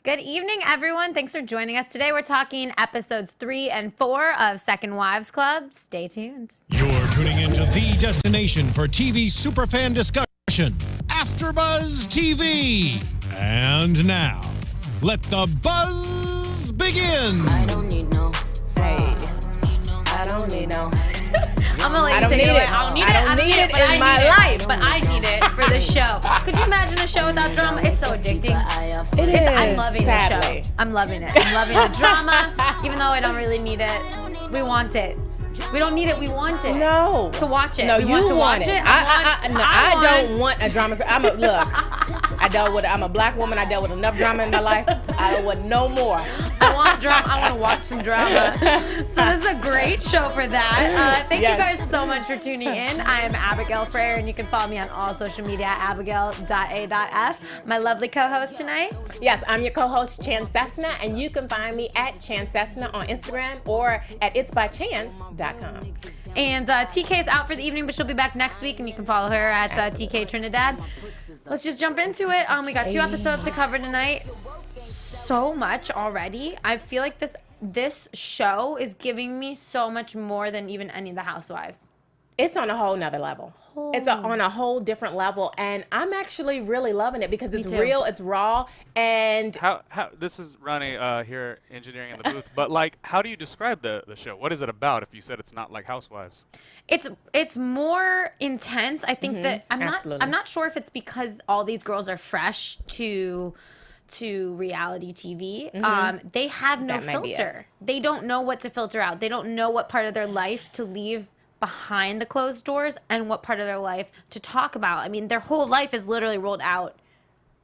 Good evening, everyone. Thanks for joining us. Today we're talking episodes 3 and 4 of Second Wives Club. Stay tuned. You're tuning into the destination for TV superfan discussion, AFTERBUZZ TV. And now, let the buzz begin. I don't need no I don't need no. I'm gonna let you I don't take need it away. it. I don't need I it. don't need it but in I my need it. life. But I need it for the show. Could you imagine a show without drama? It's so addicting. It is. I'm loving sadly. the show. I'm loving it. I'm loving the drama, even though I don't really need it. We want it. We don't need it. We want it. No. To watch it. No, we you want to want watch it. it. I don't want a drama. I'm a black woman. I dealt with enough drama in my life. I don't want no more. I want drama. I want to watch some drama. So this is a great show for that. Thank you guys so much for tuning in. I am Abigail Fraher, and you can follow me on all social media at abigail.a.f. My lovely co-host tonight. Yes, I'm your co-host, Cessna, and you can find me at Cessna on Instagram or at itsbychance.com. And TK is out for the evening, but she'll be back next week, and you can follow her at TK Trinidad. Let's just jump into it. We got 2 episodes to cover tonight. So much already. I feel like this show is giving me so much more than even any of the Housewives. It's on a whole nother level. It's on a whole different level, and I'm actually really loving it because it's real, it's raw, and how this is Ronnie here engineering in the booth, but like, how do you describe the show? What is it about if you said it's not like Housewives? It's more intense. I think that I'm not sure if it's because all these girls are fresh to reality TV. They have no filter. They don't know what to filter out. They don't know what part of their life to leave behind the closed doors and what part of their life to talk about. I mean, their whole life is literally rolled out.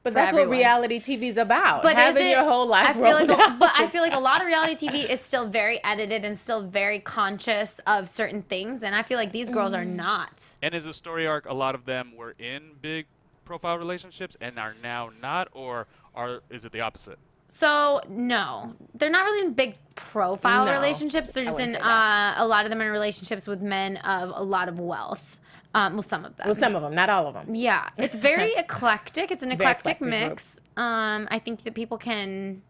But that's what reality TV is about. But having your whole life rolled out. But I feel like a lot of reality TV is still very edited and still very conscious of certain things, and I feel like these girls are not. And is the story arc, a lot of them were in big profile relationships and are now not, or is it the opposite? So, no. They're not really in big profile relationships. They're just in, a lot of them in relationships with men of a lot of wealth. Well, some of them. Well, some of them, not all of them. Yeah. It's very eclectic. It's an eclectic mix. I think that people can,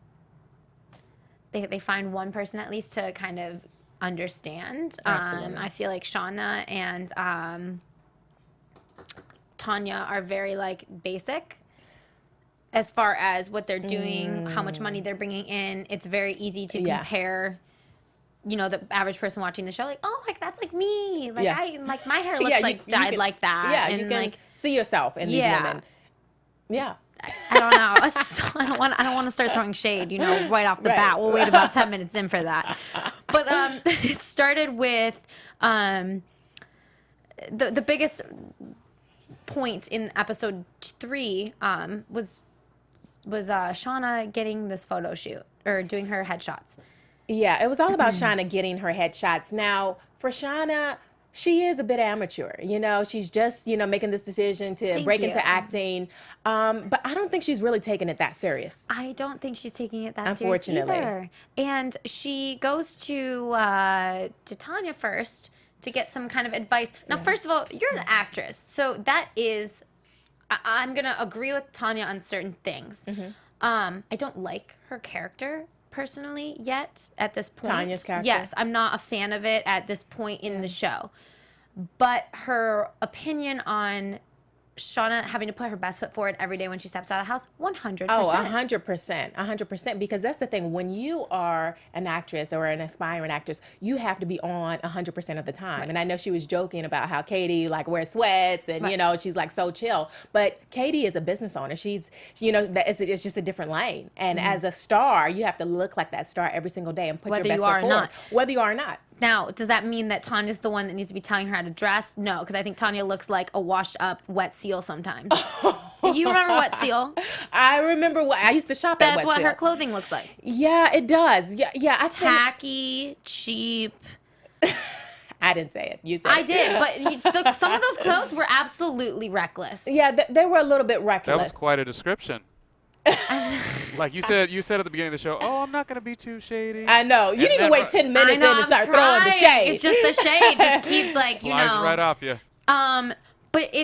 they find one person at least to kind of understand. I feel like Shauna and Tanya are very, like, basic. As far as what they're doing, how much money they're bringing in, it's very easy to compare, you know, the average person watching the show, like, oh, like, that's like me. Like, my hair looks dyed like that. Yeah, and you can see yourself in these women. Yeah. I don't know. So I don't want to start throwing shade, you know, right off the bat. We'll wait about 10 minutes in for that. But it started with the biggest point in episode 3 was Shauna getting this photo shoot or doing her headshots. Yeah, it was all about Shauna getting her headshots. Now, for Shauna, she is a bit amateur. You know, she's just, you know, making this decision to break into acting. But I don't think she's really taking it that serious. I don't think she's taking it that serious either. And she goes to Tanya first to get some kind of advice. Now, first of all, you're an actress. So that is... I'm going to agree with Tanya on certain things. I don't like her character personally yet at this point. Tanya's character? Yes, I'm not a fan of it at this point in the show. But her opinion on Shauna having to put her best foot forward every day when she steps out of the house, 100%. Oh, 100%. 100%. Because that's the thing. When you are an actress or an aspiring actress, you have to be on 100% of the time. Right. And I know she was joking about how Katie, like, wears sweats and, you know, she's, like, so chill. But Katie is a business owner. She's, you know, it's just a different lane. And as a star, you have to look like that star every single day and put your best foot forward. Whether you are or not. Now, does that mean that Tanya's the one that needs to be telling her how to dress? No, because I think Tanya looks like a washed-up wet seal sometimes. You remember Wet Seal? I remember I used to shop at Wet Seal. That's what her clothing looks like. Yeah, it does. Yeah. Tacky, cheap. I didn't say it. You said it. I did, but some of those clothes were absolutely reckless. Yeah, they were a little bit reckless. That was quite a description. Like you said at the beginning of the show, oh, I'm not going to be too shady. I know. You didn't even wait 10 minutes in and start throwing the shade. It's just the shade just keeps, like, you Flies know. right off you. But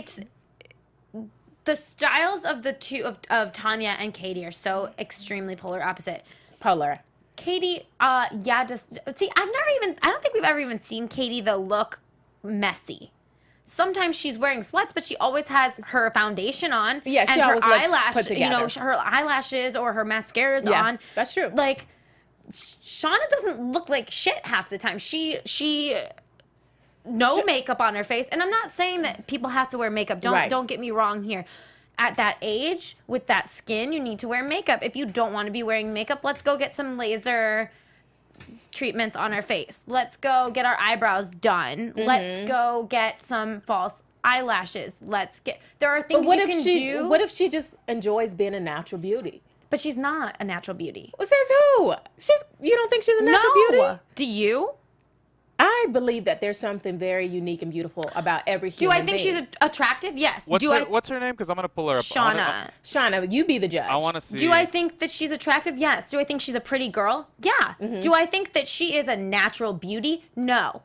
the styles of the two of Tanya and Katie are so extremely polar opposite. Polar. Katie, just see, I don't think we've ever even seen Katie though look messy. Sometimes she's wearing sweats, but she always has her foundation on. Yeah, she and her always looks eyelash, put together. her eyelashes or her mascara's on. That's true. Like, Shauna doesn't look like shit half the time. She no makeup on her face, and I'm not saying that people have to wear makeup. Don't get me wrong here. At that age, with that skin, you need to wear makeup. If you don't want to be wearing makeup, let's go get some laser treatments on our face. Let's go get our eyebrows done. Let's go get some false eyelashes. There are things you can do. What if she just enjoys being a natural beauty? But she's not a natural beauty. Well, says who? You don't think she's a natural beauty? Do you? I believe that there's something very unique and beautiful about every human Do I think being. she's attractive? Yes. What's her name? Because I'm going to pull her up. Shauna. You be the judge. I want to see. Do I think that she's attractive? Yes. Do I think she's a pretty girl? Yeah. Do I think that she is a natural beauty? No.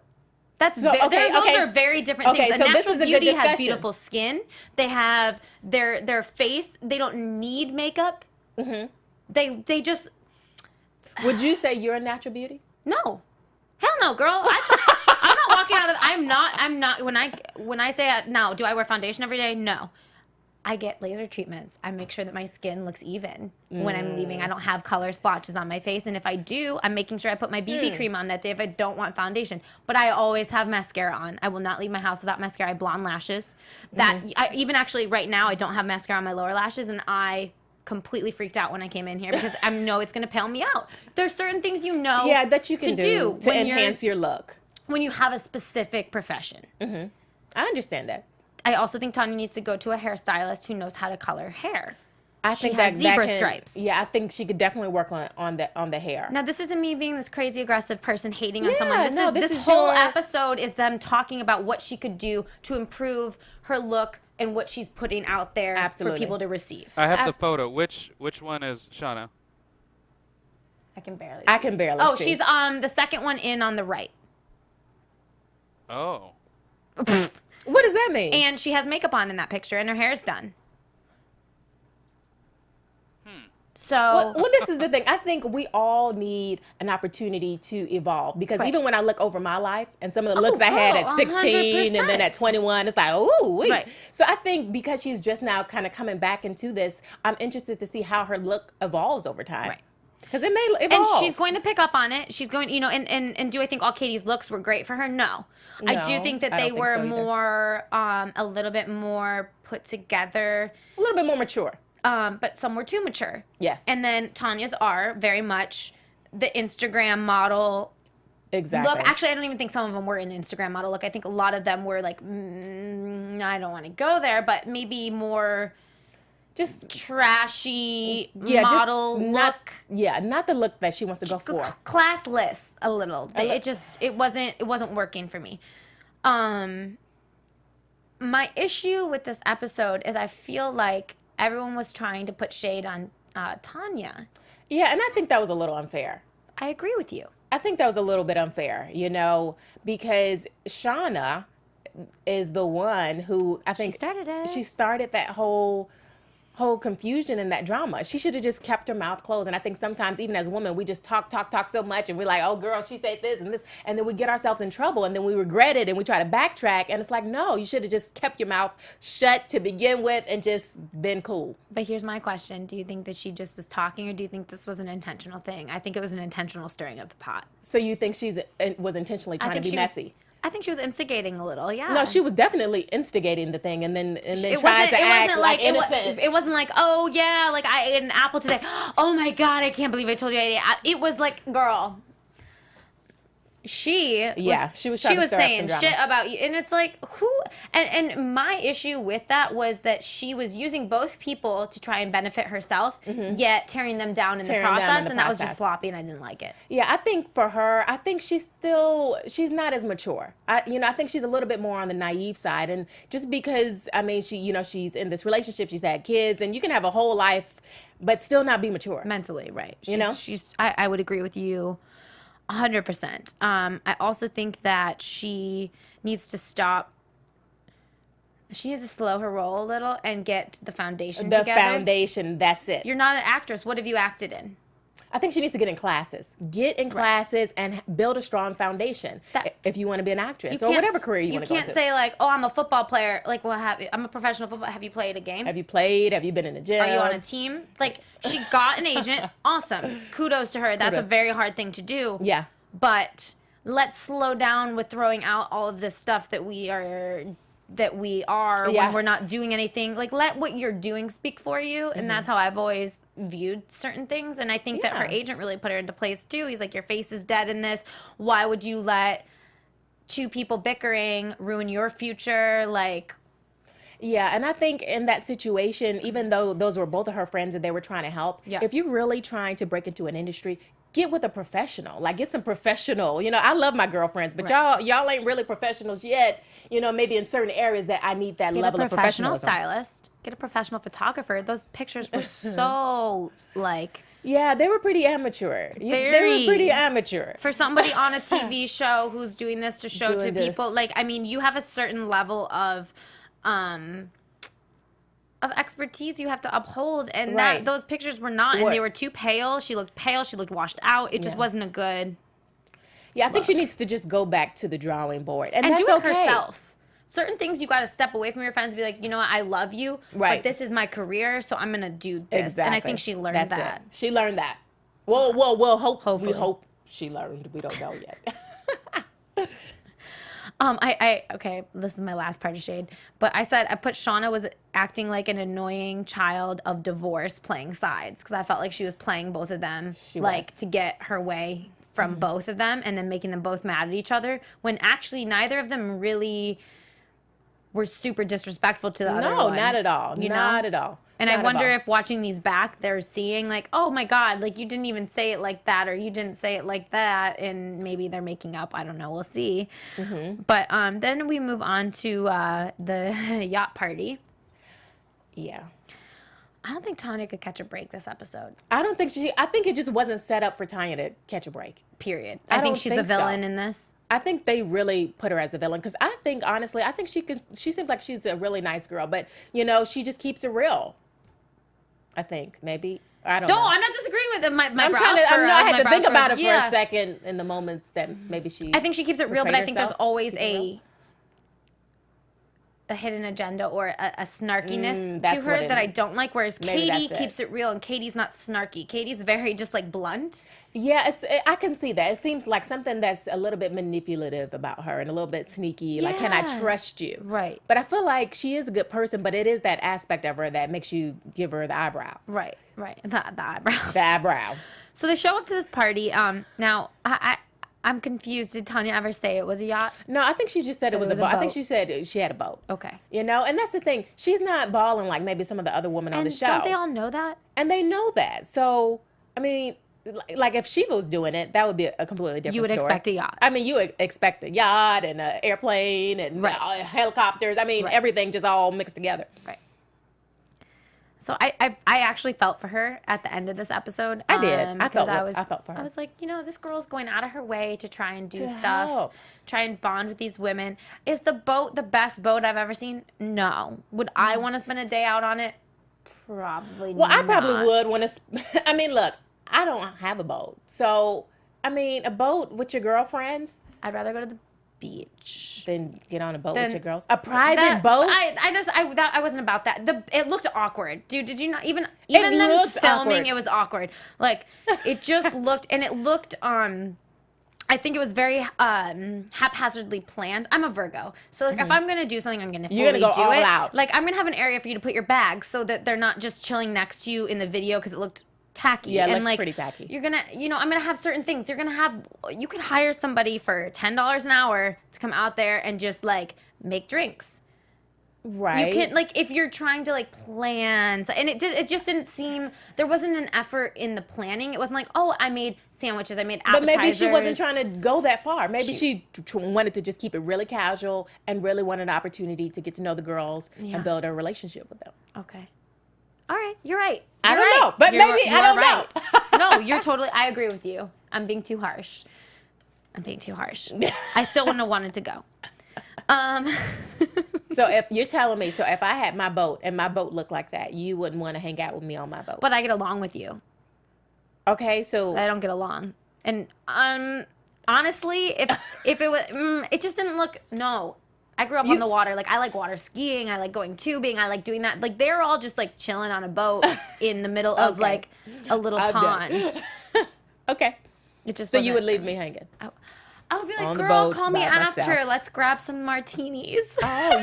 Those are very different things. A natural beauty has beautiful skin. They have their face. They don't need makeup. They just. Would you say you're a natural beauty? No. Hell no, girl. I'm not walking out of. I'm not. When I say now, do I wear foundation every day? No. I get laser treatments. I make sure that my skin looks even when I'm leaving. I don't have color splotches on my face, and if I do, I'm making sure I put my BB cream on that day if I don't want foundation. But I always have mascara on. I will not leave my house without mascara. I have blonde lashes. Even actually right now, I don't have mascara on my lower lashes, and I completely freaked out when I came in here because I know it's going to pale me out. There's certain things that you can do to enhance your look when you have a specific profession. I understand that. I also think Tanya needs to go to a hairstylist who knows how to color hair. I think she has zebra stripes. Yeah, I think she could definitely work on the hair. Now, this isn't me being this crazy aggressive person hating on someone. This whole episode is them talking about what she could do to improve her look and what she's putting out there for people to receive. I have the photo. Which one is Shauna? I can barely see. Oh, she's the second one in on the right. Oh. What does that mean? And she has makeup on in that picture, and her hair is done. So well, this is the thing. I think we all need an opportunity to evolve because even when I look over my life and some of the looks I had at 16 100%. And then at 21, it's like, ooh, wait. Right. So I think because she's just now kind of coming back into this, I'm interested to see how her look evolves over time. Right. Because it may evolve. And she's going to pick up on it. She's going, and do I think all Katie's looks were great for her? No. I do think that they were more, a little bit more put together. A little bit more mature. But some were too mature. Yes. And then Tanya's are very much the Instagram model. Exactly. Look, actually, I don't even think some of them were an Instagram model look. I think a lot of them were like, I don't want to go there, but maybe more just trashy model look. Not the look that she wants to go for. Classless a little. It wasn't working for me. My issue with this episode is I feel like everyone was trying to put shade on Tanya. Yeah, and I think that was a little unfair. I agree with you. I think that was a little bit unfair, because Shauna is the one who I think she started that whole confusion and that drama. She should have just kept her mouth closed. And I think sometimes even as women, we just talk so much and we're like, oh girl, she said this and this. And then we get ourselves in trouble and then we regret it and we try to backtrack. And it's like, no, you should have just kept your mouth shut to begin with and just been cool. But here's my question. Do you think that she just was talking or do you think this was an intentional thing? I think it was an intentional stirring of the pot. So you think she was intentionally trying to be messy? I think she was instigating a little, yeah. No, she was definitely instigating the thing and then tried to act like innocent. It wasn't like, oh yeah, like I ate an apple today. Oh my God, I can't believe I told you I ate it. It was like, girl, she was saying shit about you. And it's like, who? And my issue with that was that she was using both people to try and benefit herself, yet tearing them down in the process. And that was just sloppy and I didn't like it. Yeah, I think for her, I think she's not as mature. I think she's a little bit more on the naive side. And just because, I mean, she's in this relationship, she's had kids, and you can have a whole life, but still not be mature. Mentally, right. I would agree with you 100%. I also think that she needs to stop She needs to slow her roll a little and get the foundation The together. foundation, that's it. You're not an actress. What have you acted in? I think she needs to get in classes. Get in classes and build a strong foundation if you want to be an actress or whatever career you want to go into. You can't say like, oh, I'm a football player. Like, well, I'm a professional football. Have you played a game? Have you played? Have you been in a gym? Are you on a team? Like, she got an agent. Awesome. Kudos to her. That's a very hard thing to do. Yeah. But let's slow down with throwing out all of this stuff that we are when we're not doing anything. Like, let what you're doing speak for you. And that's how I've always viewed certain things. And I think that her agent really put her into place too. He's like, your face is dead in this. Why would you let two people bickering ruin your future? Like, yeah, and I think in that situation, even though those were both of her friends and they were trying to help, if you're really trying to break into an industry, get with a professional. Like, get some professional. You know, I love my girlfriends, but y'all ain't really professionals yet. You know, maybe in certain areas that I need that level of professionalism. Get a professional stylist. Get a professional photographer. Those pictures were so, like... Yeah, they were pretty amateur. They were pretty amateur. For somebody on a TV show who's doing this to show to people, like, I mean, you have a certain level of expertise you have to uphold, and those pictures were not, and they were too pale. She looked pale. She looked washed out. It just wasn't a good. Yeah, I think she needs to just go back to the drawing board, and that's do it okay. herself. Certain things you got to step away from your friends and be like, you know what, I love you, but this is my career, so I'm gonna do this. Exactly. And I think she learned that. She learned that. Well, hopefully. We hope she learned. We don't know yet. Okay, this is my last part of shade, but I put Shauna was acting like an annoying child of divorce playing sides, because I felt like she was playing both of them, to get her way from both of them, and then making them both mad at each other, when actually neither of them really were super disrespectful to the other one. No, not at all. Not at all. And I wonder if watching these back, they're seeing like, oh my God, like you didn't even say it like that, or you didn't say it like that, and maybe they're making up. I don't know. We'll see. But then we move on to the yacht party. Yeah. I don't think Tanya could catch a break this episode. I think it just wasn't set up for Tanya to catch a break. Period. I think she's the villain in this. I think they really put her as a villain, because I think, honestly, she seems like she's a really nice girl, but, you know, she just keeps it real. I think, maybe. I don't know. No, I'm not disagreeing with it. I had to think about it for a second in the moments that maybe I think she keeps it real, but I think there's always a hidden agenda or a snarkiness to her that I don't like, whereas Katie keeps it real, and Katie's not snarky. Katie's very just like blunt. Yeah, I can see that. It seems like something that's a little bit manipulative about her and a little bit sneaky. Like, can I trust you? Right. But I feel like she is a good person, but it is that aspect of her that makes you give her the eyebrow. Right. The eyebrow. The eyebrow. So they show up to this party. Now, I'm confused. Did Tanya ever say it was a yacht? No, I think she just said it was a boat. I think she said she had a boat. Okay. You know, and that's the thing. She's not balling like maybe some of the other women on the show. Don't they all know that? And they know that. So, I mean, like if Shiva was doing it, that would be a completely different story. You would expect a yacht. I mean, you would expect a yacht and an airplane and helicopters. I mean, everything just all mixed together. Right. So I actually felt for her at the end of this episode. I did. I felt for her. I was like, you know, this girl's going out of her way to try and do stuff, try and bond with these women. Is the boat the best boat I've ever seen? No. Would I want to spend a day out on it? Probably not. Well, I probably would want to. I mean, look, I don't have a boat. So, I mean, a boat with your girlfriends. I'd rather go to the beach then get on a boat with your girls. A private boat. I wasn't about that. It looked awkward, dude. Did you not even them filming? Awkward. It was awkward. Like it just looked, and it looked. I think it was very haphazardly planned. I'm a Virgo, so like if I'm gonna do something, I'm gonna fully do all it. Out. Like I'm gonna have an area for you to put your bags so that they're not just chilling next to you in the video because it looked tacky. Yeah, and like pretty tacky. You're gonna, I'm gonna have certain things. You could hire somebody for $10 an hour to come out there and just like make drinks. Right. You can like if you're trying to like plan, and it just didn't seem there wasn't an effort in the planning. It wasn't like, oh, I made sandwiches, I made appetizers. But maybe she wasn't trying to go that far. Maybe she wanted to just keep it really casual and really wanted an opportunity to get to know the girls and build a relationship with them. Okay. All right, you're right. I don't know, but maybe I don't know. No, you're totally. I agree with you. I'm being too harsh. I still wouldn't have wanted to go. So if you're telling me, so if I had my boat and my boat looked like that, you wouldn't want to hang out with me on my boat. But I get along with you. Okay, so I don't get along. And honestly, if it was, it just didn't look. No, I grew up on the water. Like I like water skiing. I like going tubing. I like doing that. Like they're all just like chilling on a boat in the middle of like a little pond. Okay. It just so you would leave me hanging. I would be like, On the girl, boat call me by after. myself. Let's grab some martinis. Oh,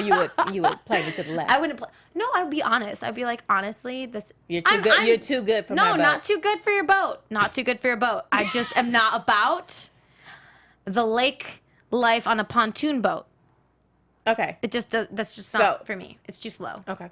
you would play me to the left. I wouldn't play. No, I would be honest. I'd be like, honestly, this. You're too good. You're too good for my boat. No, not too good for your boat. Not too good for your boat. I just am not about the lake life on a pontoon boat. Okay. It just does. That's just not for me. It's too slow. Okay.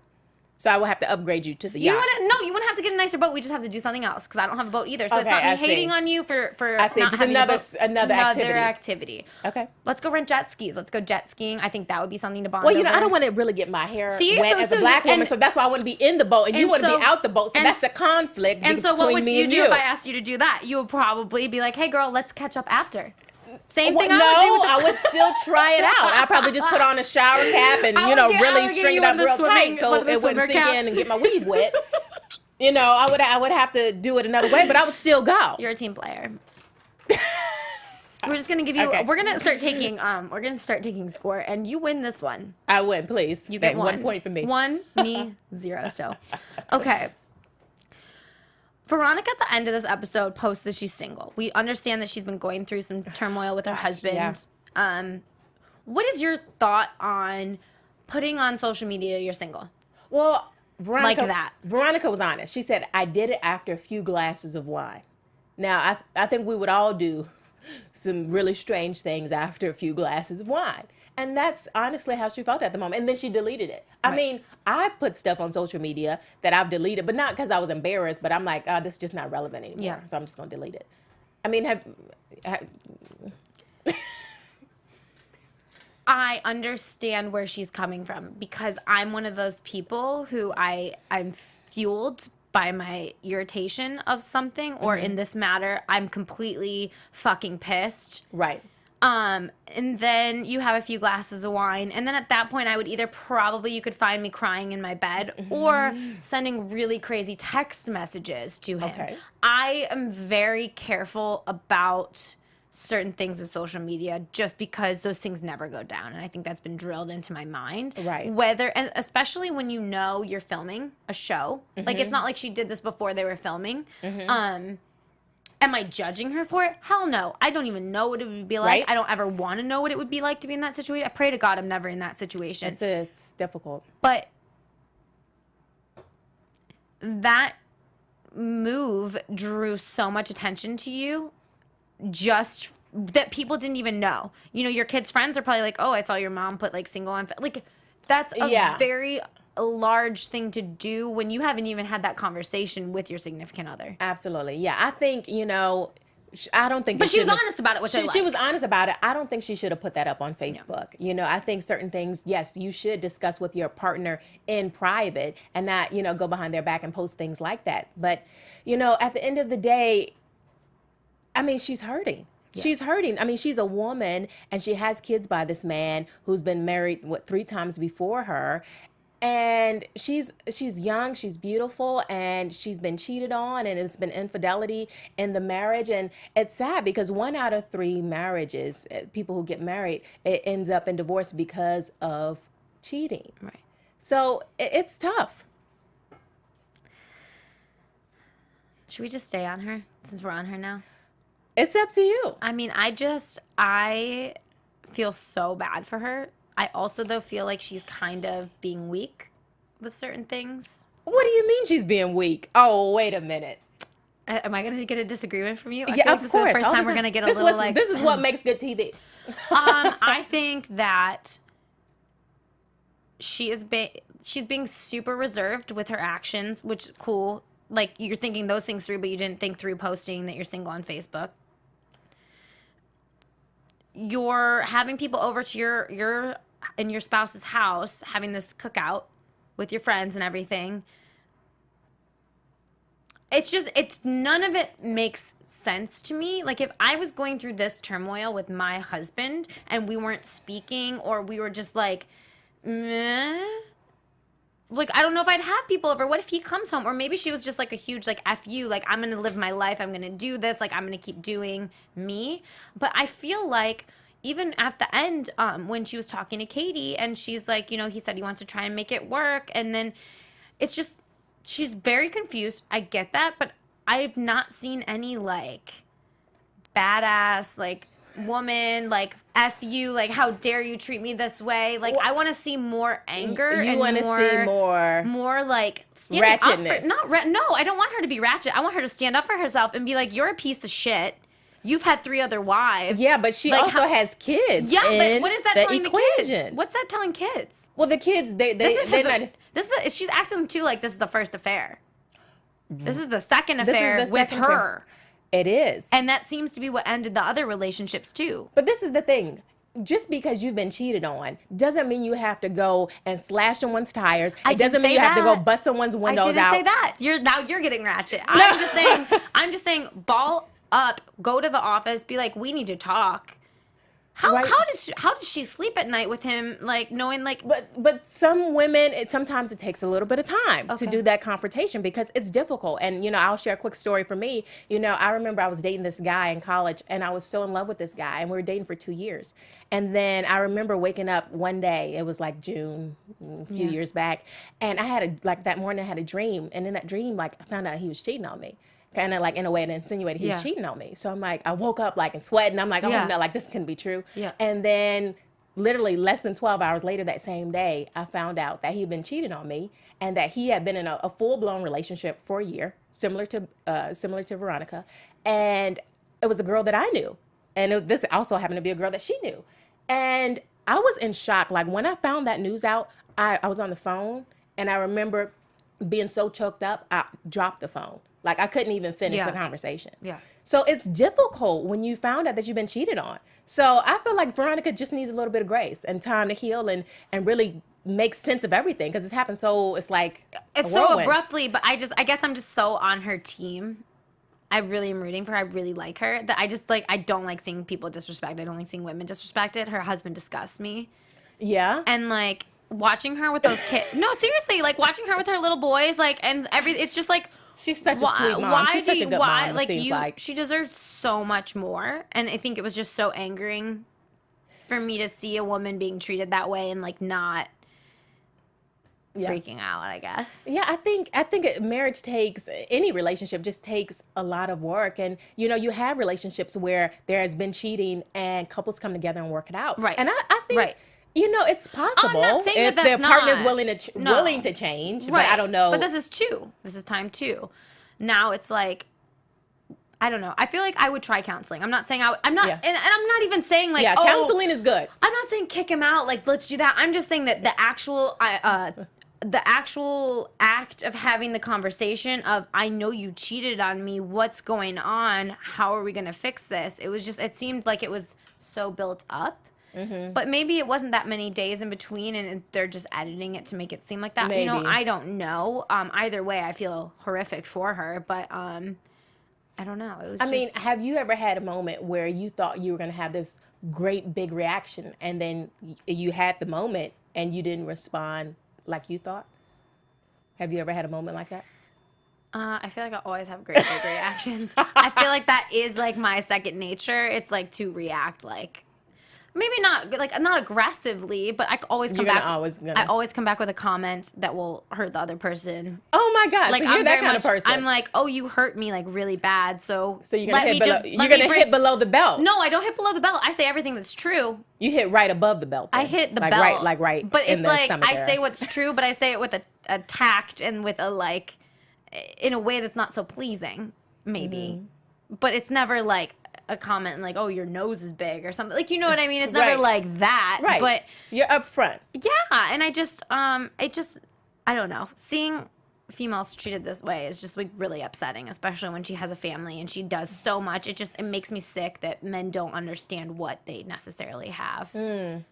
So I will have to upgrade you to the yacht. You wouldn't have to get a nicer boat. We just have to do something else because I don't have a boat either. So Okay, it's not me I see. hating on you for I see. not Just having another activity. activity. Okay. Let's go rent jet skis. Let's go jet skiing. I think that would be something to bond Well, over. I don't want to really get my hair See? wet So- as a so- black woman, and- so that's why I want to be in the boat, and you want to be out the boat. So and- that's the conflict And so between what would me you and do you. if I asked you to do that? You would probably be like, hey, girl, let's catch up after. Same Well, thing I would do with I would still try it out. I'd probably just put on a shower cap and, I would really get string you it up one of the real swimming- tight so one of the it wouldn't swimmer sink caps. in and get my weave wet. I would have to do it another way, but I would still go. You're a team player. We're just gonna give you. Okay. We're gonna start taking. We're gonna start taking score, and you win this one. I win, please. You get 1 point for me. 1, me 0 still. Okay. Veronica at the end of this episode posts that she's single. We understand that she's been going through some turmoil with her husband. yeah. What is your thought on putting on social media you're single? Well, Veronica, Like that. Veronica was honest. She said, I did it after a few glasses of wine. Now, I think we would all do some really strange things after a few glasses of wine. And that's honestly how she felt at the moment. And then she deleted it. I mean, I put stuff on social media that I've deleted, but not because I was embarrassed, but I'm like, oh, this is just not relevant anymore. Yeah. So I'm just going to delete it. I mean, I understand where she's coming from because I'm one of those people who I'm fueled by my irritation of something, or in this matter, I'm completely fucking pissed. right. And then you have a few glasses of wine, and then at that point I would either you could find me crying in my bed or sending really crazy text messages to him. Okay. I am very careful about certain things with social media just because those things never go down, and I think that's been drilled into my mind. Right. And especially when you're filming a show. Like it's not like she did this before they were filming. Am I judging her for it? Hell no. I don't even know what it would be like. Right. I don't ever want to know what it would be like to be in that situation. I pray to God I'm never in that situation. It's difficult. But that move drew so much attention to you just that people didn't even know. Your kids' friends are probably like, oh, I saw your mom put like single on. Like that's a very large thing to do when you haven't even had that conversation with your significant other. Absolutely. Yeah. I think, I don't think. But she was honest about it, which I like. She was honest about it. I don't think she should have put that up on Facebook. I think certain things, yes, you should discuss with your partner in private and not, go behind their back and post things like that. But, at the end of the day, I mean, she's hurting. Yeah. She's hurting. I mean, she's a woman and she has kids by this man who's been married, 3 times before her. And she's young, she's beautiful, and she's been cheated on, and it's been infidelity in the marriage. And it's sad because 1 out of 3 marriages, people who get married, it ends up in divorce because of cheating. Right. So it's tough. Should we just stay on her since we're on her now? It's up to you. I mean, I feel so bad for her. I also, though, feel like she's kind of being weak with certain things. What do you mean she's being weak? Oh, wait a minute. Am I going to get a disagreement from you? I Yeah, feel like of this course. is the first time we're going to get a this little This is what makes good TV. I think that she's being super reserved with her actions, which is cool. Like, you're thinking those things through, but you didn't think through posting that you're single on Facebook. You're having people over to your in your spouse's house, having this cookout with your friends and everything. It's none of it makes sense to me. Like, if I was going through this turmoil with my husband and we weren't speaking, or we were just like meh. Like, I don't know if I'd have people over. What if he comes home? Or maybe she was just like a huge, like, F you. Like, I'm going to live my life. I'm going to do this. Like, I'm going to keep doing me. But I feel like even at the end, when she was talking to Katie and she's like, you know, he said he wants to try and make it work. And then it's just, she's very confused. I get that. But I've not seen any, like, badass, like, woman, like, F you, like, how dare you treat me this way? Like, I want to see more anger. You want to see more like ratchetness. No, I don't want her to be ratchet. I want her to stand up for herself and be like, you're a piece of shit. You've had 3 other wives. Yeah, but she also has kids. Yeah, but what is that telling equation. the kids? What's that telling kids? Well, the kids, she's acting too like this is the first affair. This is the second affair with her. It is. And that seems to be what ended the other relationships too. But this is the thing. Just because you've been cheated on doesn't mean you have to go and slash someone's tires. It doesn't mean you have to go bust someone's windows out. I didn't say that. You're getting ratchet. I'm just saying ball up, go to the office, be like, we need to talk. How does she sleep at night with him, like, knowing, like... But some women, sometimes it takes a little bit of time to do that confrontation because it's difficult. And, you know, I'll share a quick story for me. You know, I remember I was dating this guy in college, and I was so in love with this guy, and we were dating for 2 years. And then I remember waking up one day, it was like June, a few years back, and that morning I had a dream. And in that dream, like, I found out he was cheating on me. Kind of like in a way to insinuate he was cheating on me. So I'm like, I woke up like and sweating. I'm like, oh no, like this couldn't be true. Yeah. And then literally less than 12 hours later that same day, I found out that he'd been cheating on me and that he had been in a full-blown relationship for a year, similar to Veronica. And it was a girl that I knew. And this also happened to be a girl that she knew. And I was in shock. Like when I found that news out, I was on the phone and I remember being so choked up, I dropped the phone. Like, I couldn't even finish the conversation. Yeah. So it's difficult when you found out that you've been cheated on. So I feel like Veronica just needs a little bit of grace and time to heal and really make sense of everything because it's happened it's like it's so abruptly, but I guess I'm just so on her team. I really am rooting for her. I really like her. That I just, like, I don't like seeing people disrespected. I don't like seeing women disrespected. Her husband disgusts me. Yeah. And, like, watching her with those kids. No, seriously, like, watching her with her little boys, like, and it's just, like, she's such a sweet mom. She's such a good mom, it seems like. She deserves so much more. And I think it was just so angering for me to see a woman being treated that way and, like, not freaking out, I guess. Yeah, I think marriage any relationship just takes a lot of work. And, you know, you have relationships where there has been cheating and couples come together and work it out. Right. And I think... You know, it's possible if their partner's willing to change, but I don't know. But this is 2. This is time 2. Now it's like, I don't know. I feel like I would try counseling. I'm not saying and I'm not even saying like, counseling is good. I'm not saying kick him out. Like, let's do that. I'm just saying that the actual act of having the conversation of, I know you cheated on me. What's going on? How are we going to fix this? It seemed like it was so built up. Mm-hmm. But maybe it wasn't that many days in between and they're just editing it to make it seem like that. Maybe. You know, I don't know. Either way, I feel horrific for her, but I don't know. It was have you ever had a moment where you thought you were going to have this great big reaction and then you had the moment and you didn't respond like you thought? Have you ever had a moment like that? I feel like I always have great big reactions. I feel like that is like my second nature. It's like to react like... Maybe not aggressively, but I always come back. I always come back with a comment that will hurt the other person. Oh my God! Like, so you're that kind of person. I'm like, oh, you hurt me like really bad. So you're gonna hit below the belt. No, I don't hit below the belt. I say everything that's true. You hit right above the belt. Then. I hit the belt, right. But it's like I say what's true, but I say it with a tact and with a in a way that's not so pleasing, maybe. Mm-hmm. But it's never like a comment like, oh, your nose is big or something. Like, you know what I mean? It's never like that. Right. But you're upfront. Yeah. And I don't know. Seeing females treated this way is just like really upsetting, especially when she has a family and she does so much. It makes me sick that men don't understand what they necessarily have. I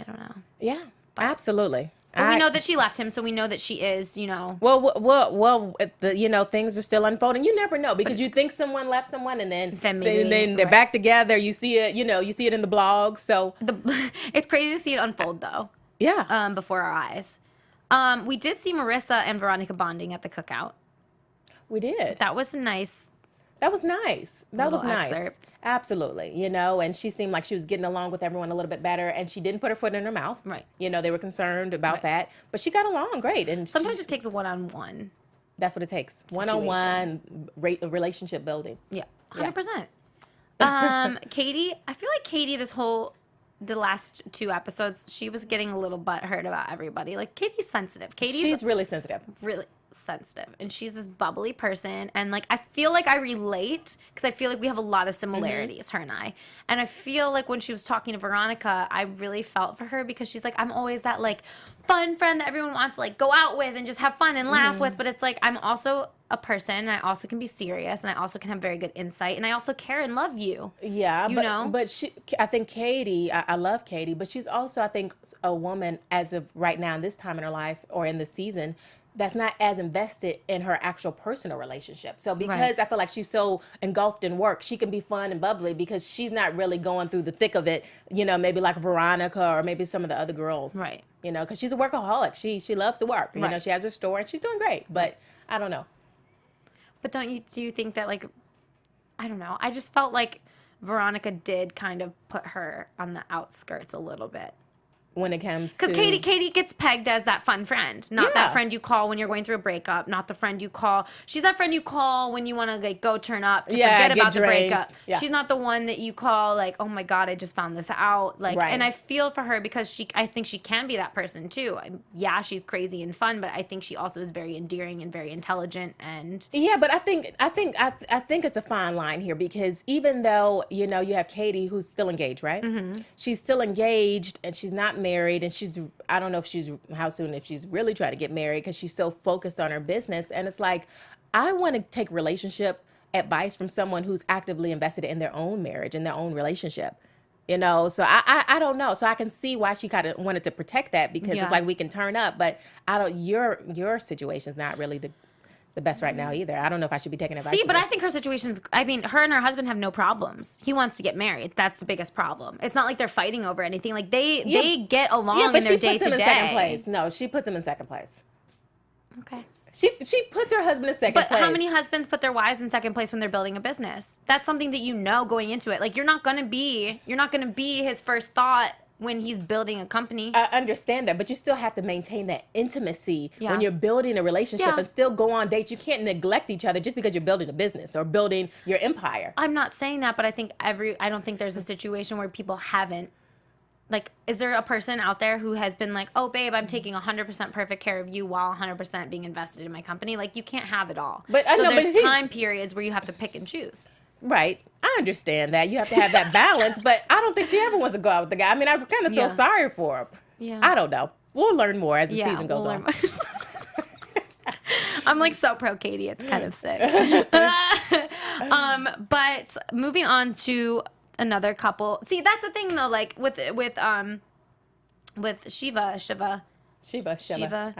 don't know. Yeah, absolutely. But we know that she left him, so we know that she is, you know. Well, you know, things are still unfolding. You never know because you think someone left someone, and then they're back together. You see it, you know, you see it in the blog. So it's crazy to see it unfold, though. Yeah. Before our eyes. We did see Marisa and Veronica bonding at the cookout. We did. That was nice. That was nice. That was nice. Excerpt. Absolutely. You know, and she seemed like she was getting along with everyone a little bit better, and she didn't put her foot in her mouth. Right. You know, they were concerned about that, but she got along great. And sometimes it takes a one-on-one. That's what it takes. One-on-one relationship building. Yeah, 100%. Katie, I feel like Katie, the last 2 episodes, she was getting a little butthurt about everybody. Like, Katie's sensitive. She's really sensitive. Really sensitive. And she's this bubbly person. And, like, I feel like I relate because I feel like we have a lot of similarities, her and I. And I feel like when she was talking to Veronica, I really felt for her because she's like, I'm always that, like, fun friend that everyone wants to, like, go out with and just have fun and laugh with. But it's like, I'm also a person, and I also can be serious, and I also can have very good insight, and I also care and love you. Yeah, you know? But I think Katie, I love Katie, but she's also, I think, a woman as of right now in this time in her life or in this season that's not as invested in her actual personal relationship. So because I feel like she's so engulfed in work, she can be fun and bubbly because she's not really going through the thick of it, you know, maybe like Veronica or maybe some of the other girls. Right. You know, because she's a workaholic. She loves to work. You know, she has her store and she's doing great. But I don't know. But do you think that, like, I don't know. I just felt like Veronica did kind of put her on the outskirts a little bit. When it comes to... Because Katie gets pegged as that fun friend. Not that friend you call when you're going through a breakup. Not the friend you call. She's that friend you call when you want to, like, go turn up to forget about the breakup. Yeah. She's not the one that you call, like, oh, my God, I just found this out. Like, and I feel for her because I think she can be that person, too. Yeah, she's crazy and fun, but I think she also is very endearing and very intelligent. And yeah, but I think it's a fine line here because even though, you know, you have Katie who's still engaged, right? Mm-hmm. She's still engaged and she's not married, and I don't know if she's really trying to get married because she's so focused on her business. And it's like, I want to take relationship advice from someone who's actively invested in their own marriage and their own relationship, you know? So I don't know. So I can see why she kind of wanted to protect that because it's like, we can turn up, but your situation's not really the best right now either. I don't know if I should be taking advice. See, but I think her situation's, I mean, her and her husband have no problems. He wants to get married. That's the biggest problem. It's not like they're fighting over anything. Like, they get along in their day to day. But she puts him in second place. No, she puts him in second place. Okay. She puts her husband in second place. But how many husbands put their wives in second place when they're building a business? That's something that you know going into it. Like, you're not gonna be his first thought when he's building a company. I understand that, but you still have to maintain that intimacy when you're building a relationship and still go on dates. You can't neglect each other just because you're building a business or building your empire. I'm not saying that, but I think I don't think there's a situation where people haven't. Like, is there a person out there who has been like, oh, babe, I'm taking 100% perfect care of you while 100% being invested in my company? Like, you can't have it all. But I know, there's time periods where you have to pick and choose. Right. I understand that. You have to have that balance, but I don't think she ever wants to go out with the guy. I mean, I kind of feel sorry for her. Yeah. I don't know. We'll learn more as the season goes on. I'm like so pro Katie. It's kind of sick. But moving on to another couple. See, that's the thing though, like with Shiva. I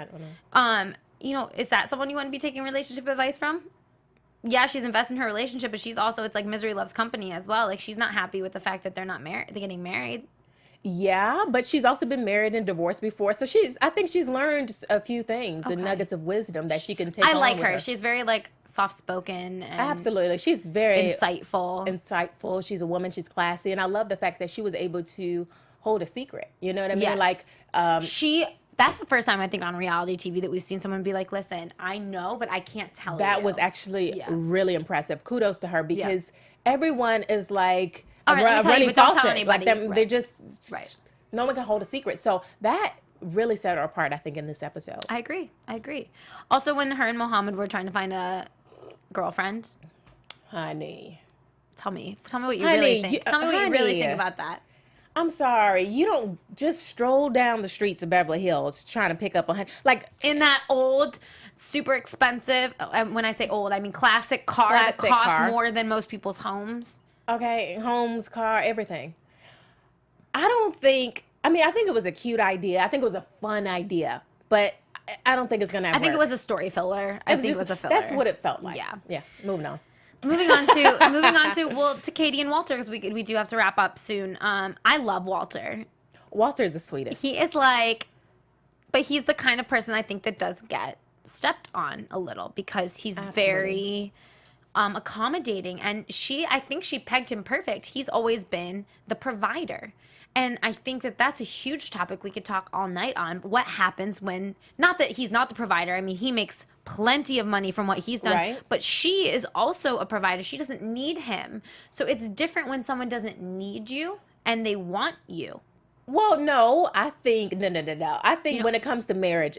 don't know. You know, is that someone you want to be taking relationship advice from? Yeah, she's invested in her relationship, but she's also, it's like misery loves company as well. Like, she's not happy with the fact that they're getting married. Yeah, but she's also been married and divorced before. So I think she's learned a few things and nuggets of wisdom that she can take on with her. She's very, like, soft-spoken. And absolutely. She's very insightful. She's a woman. She's classy. And I love the fact that she was able to hold a secret. You know what I mean? Yes. Like, that's the first time I think on reality TV that we've seen someone be like, listen, I know, but I can't tell you. That was actually really impressive. Kudos to her because everyone is like a running faucet. Don't tell anybody. Like they're just, no one can hold a secret. So that really set her apart, I think, in this episode. I agree. Also, when her and Mohamed were trying to find a girlfriend. Honey. Tell me what you really think. Tell me what you really think about that. I'm sorry, you don't just stroll down the streets of Beverly Hills trying to pick up like in that old, super expensive. When I say old, I mean classic car that costs more than most people's homes. Okay, homes, car, everything. I think it was a cute idea. I think it was a fun idea, but I don't think it's gonna. I think it was a story filler. I think it was a filler. That's what it felt like. Yeah. Moving on. Moving on to Katie and Walter, because we do have to wrap up soon. I love Walter. Walter's the sweetest. He is like But he's the kind of person I think that does get stepped on a little because he's Absolutely. very accommodating. And I think she pegged him perfect. He's always been the provider. And I think that that's a huge topic we could talk all night on. What happens when, not that he's not the provider. I mean, he makes plenty of money from what he's done. Right. But she is also a provider. She doesn't need him. So it's different when someone doesn't need you and they want you. Well, no, I think, no. I think when it comes to marriage,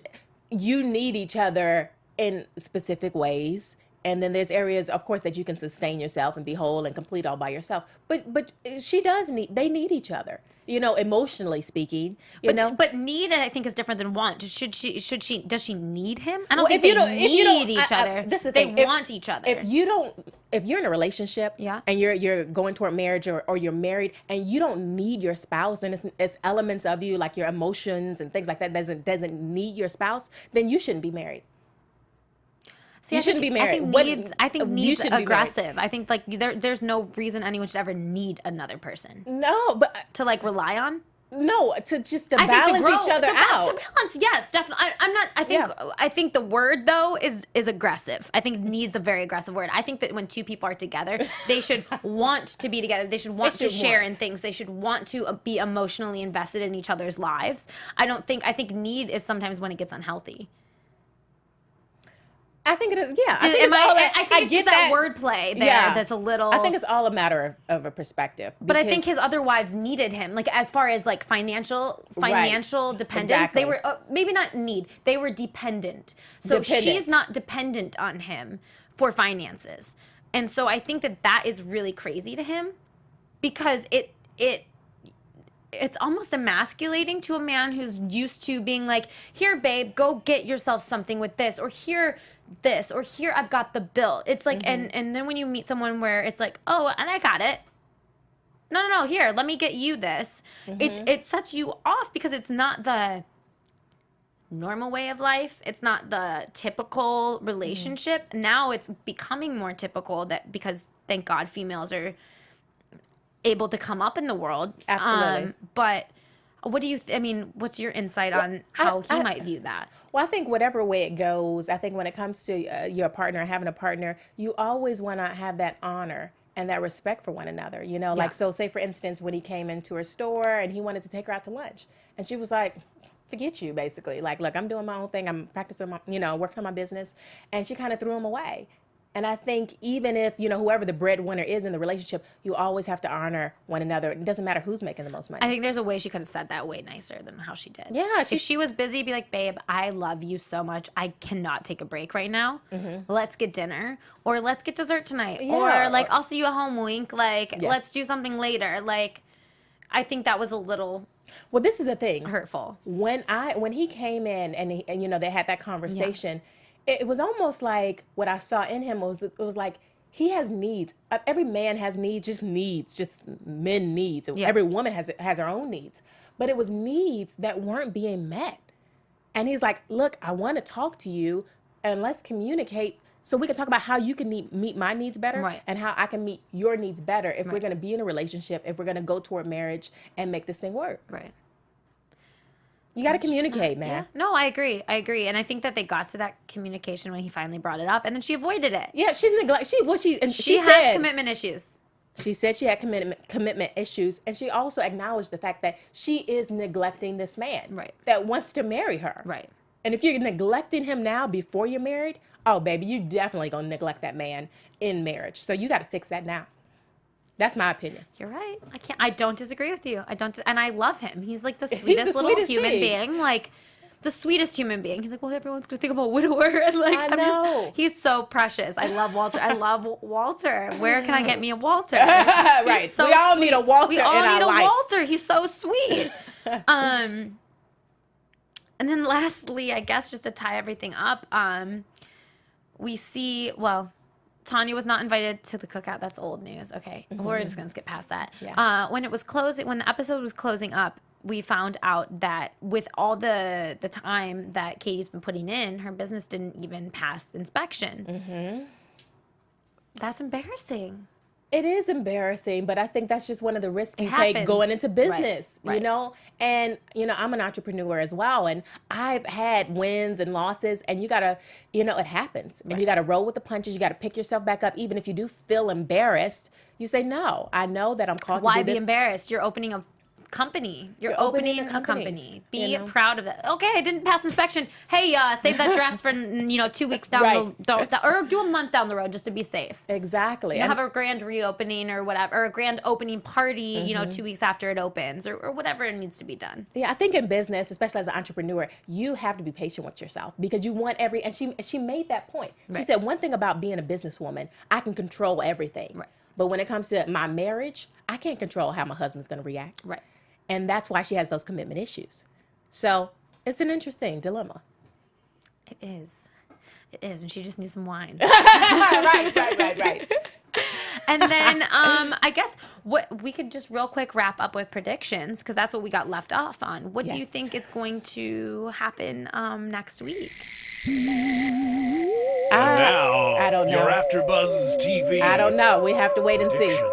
you need each other in specific ways. And then there's areas, of course, that you can sustain yourself and be whole and complete all by yourself. But they need each other, emotionally speaking, But need, I think, is different than want. Does she need him? I don't Well, think they need each other. This is the they thing. want each other. If you're in a relationship and you're going toward marriage or you're married and you don't need your spouse and it's elements of you like your emotions and things like that doesn't need your spouse, then you shouldn't be married. See, you shouldn't be married. I think needs aggressive. I think like there's no reason anyone should ever need another person. No, but to like rely on. No, to just to balance each other out. To balance, yes, definitely. I'm not. I think the word though is aggressive. I think needs a very aggressive word. I think that when two people are together, they should want to be together. They should want to share in things. They should want to be emotionally invested in each other's lives. I think need is sometimes when it gets unhealthy. I think it is. Yeah, I think it's just that wordplay there that's a little. I think it's all a matter of a perspective. But I think his other wives needed him, like as far as like financial dependence. Exactly. They were maybe not need. They were dependent. So she's not dependent on him for finances, and so I think that is really crazy to him, because it's almost emasculating to a man who's used to being like, here, babe, go get yourself something with this, or here, this, or here, I've got the bill. It's like, and then when you meet someone where it's like, oh, and I got it. No, here, let me get you this. It sets you off because it's not the normal way of life. It's not the typical relationship. Now it's becoming more typical because thank God females are able to come up in the world. Absolutely. But what do you what's your insight on how he might view that? Well, I think whatever way it goes, I think when it comes to your partner, having a partner, you always want to have that honor and that respect for one another, like, so say for instance, when he came into her store and he wanted to take her out to lunch and she was like, forget you, basically. Like, look, I'm doing my own thing. I'm practicing my, working on my business. And she kind of threw him away. And I think even if, whoever the breadwinner is in the relationship, you always have to honor one another. It doesn't matter who's making the most money. I think there's a way she could have said that way nicer than how she did. Yeah. If she was busy, be like, babe, I love you so much. I cannot take a break right now. Let's get dinner. Or let's get dessert tonight. Yeah. Or like, I'll see you at home, wink. Like, let's do something later. Like, I think that was a little... Well, this is the thing. Hurtful. When he came in and they had that conversation... Yeah. It was almost like what I saw in him was like he has needs. Every man has needs, just men needs. Yeah. Every woman has her own needs. But it was needs that weren't being met. And he's like, look, I want to talk to you and let's communicate so we can talk about how you can meet my needs better and how I can meet your needs better if we're going to be in a relationship, if we're going to go toward marriage and make this thing work. Right. You got to communicate, man. Yeah. No, I agree. And I think that they got to that communication when he finally brought it up, and then she avoided it. Yeah, she's She has commitment issues. She said she had commitment issues, and she also acknowledged the fact that she is neglecting this man that wants to marry her. Right. And if you're neglecting him now before you're married, oh, baby, you definitely going to neglect that man in marriage. So you got to fix that now. That's my opinion. You're right. I don't disagree with you. And I love him. He's like the sweetest little human being. Like the sweetest human being. He's like, well, everyone's gonna think about widower, and like I know. He's so precious. I love Walter. Where can I get me a Walter? Right. So we all need a Walter in our life. We all need a Walter. He's so sweet. And then lastly, I guess just to tie everything up, we see Tanya was not invited to the cookout. That's old news. Okay. We're just going to skip past that. Yeah. When the episode was closing up, we found out that with all the time that Katie's been putting in, her business didn't even pass inspection. That's embarrassing. It is embarrassing, but I think that's just one of the risks you happens. take going into business, Right. you know? And, you know, I'm an entrepreneur as well, and I've had wins and losses, and you gotta, you know, it happens. And you gotta roll with the punches. You gotta pick yourself back up. Even if you do feel embarrassed, you say, no, I know that I'm called to do this. Why be embarrassed? You're opening a company. You're opening a company. Be you know? proud of that. Okay, I didn't pass inspection. Hey, save that dress for 2 weeks down Right. or do a month down the road just to be safe. Exactly. You have a grand reopening or whatever, or a grand opening party, 2 weeks after it opens, or whatever it needs to be done. Yeah, I think in business, especially as an entrepreneur, you have to be patient with yourself because you want and she made that point. She Right. said, one thing about being a businesswoman, I can control everything. Right. But when it comes to my marriage, I can't control how my husband's going to react. Right. And that's why she has those commitment issues. So it's an interesting dilemma. It is. It is. And she just needs some wine. right. And then I guess what we could just real quick wrap up with predictions, because that's what we got left off on. What do you Yes. think is going to happen next week? Now, I don't know. your AfterBuzz TV. I don't know. We have to wait and see. predictions.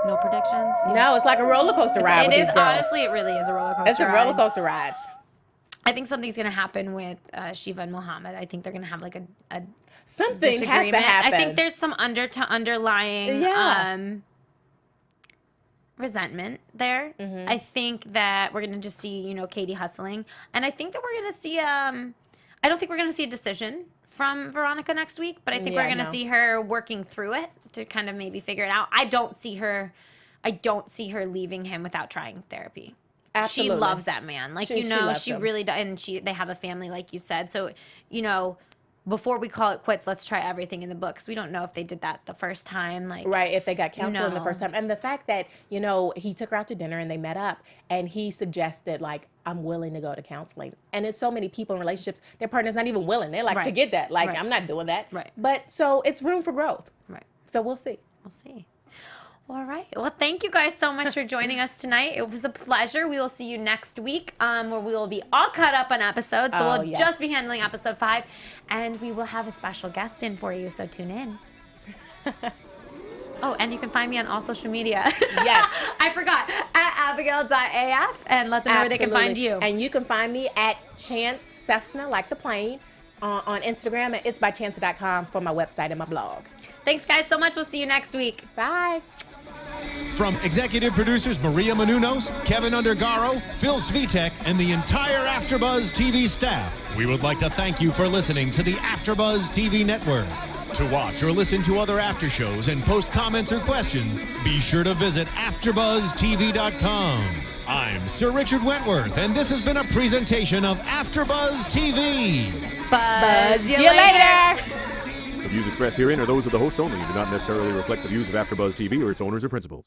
No predictions? No, it's like a roller coaster ride It with is, these girls. honestly, it really is a roller coaster It's a roller coaster ride. I think something's going to happen with Shiva and Mohammed. I think they're going to have like a Something has to disagreement. happen. I think there's some underlying resentment there. Mm-hmm. I think that we're going to just see, Katie hustling. And I think that we're going to see, I don't think we're going to see a decision from Veronica next week, but I think we're going to see her working through it to kind of maybe figure it out. I don't see her leaving him without trying therapy. Absolutely. She loves that man. Like, She loves she him. really does. And they have a family, like you said. So, before we call it quits, let's try everything in the book. 'Cause we don't know if they did that the first time. Like, Right, if they got counseling the know. first time. And the fact that, he took her out to dinner and they met up and he suggested, like, I'm willing to go to counseling. And it's so many people in relationships, their partner's not even willing. They're like, Right. forget that. Like, Right. I'm not doing that. Right. But so it's room for growth. right. So we'll see. We'll see. All right. Well, thank you guys so much for joining us tonight. It was a pleasure. We will see you next week where we will be all caught up on episodes. So we'll yes. just be handling episode 5. And we will have a special guest in for you. So tune in. Oh, and you can find me on all social media. Yes. I forgot. At Abigail.af and let them know where they can find Absolutely. you. And you can find me at Chance Cessna, like the plane, on Instagram at itsbychance.com for my website and my blog. Thanks, guys, so much. We'll see you next week. Bye. From executive producers Maria Menounos, Kevin Undergaro, Phil Svitek, and the entire AfterBuzz TV staff, we would like to thank you for listening to the AfterBuzz TV network. To watch or listen to other after shows and post comments or questions, be sure to visit AfterBuzzTV.com. I'm Sir Richard Wentworth, and this has been a presentation of AfterBuzz TV. Buzz See you later. The views expressed herein are those of the hosts only and do not necessarily reflect the views of AfterBuzz TV or its owners or principals.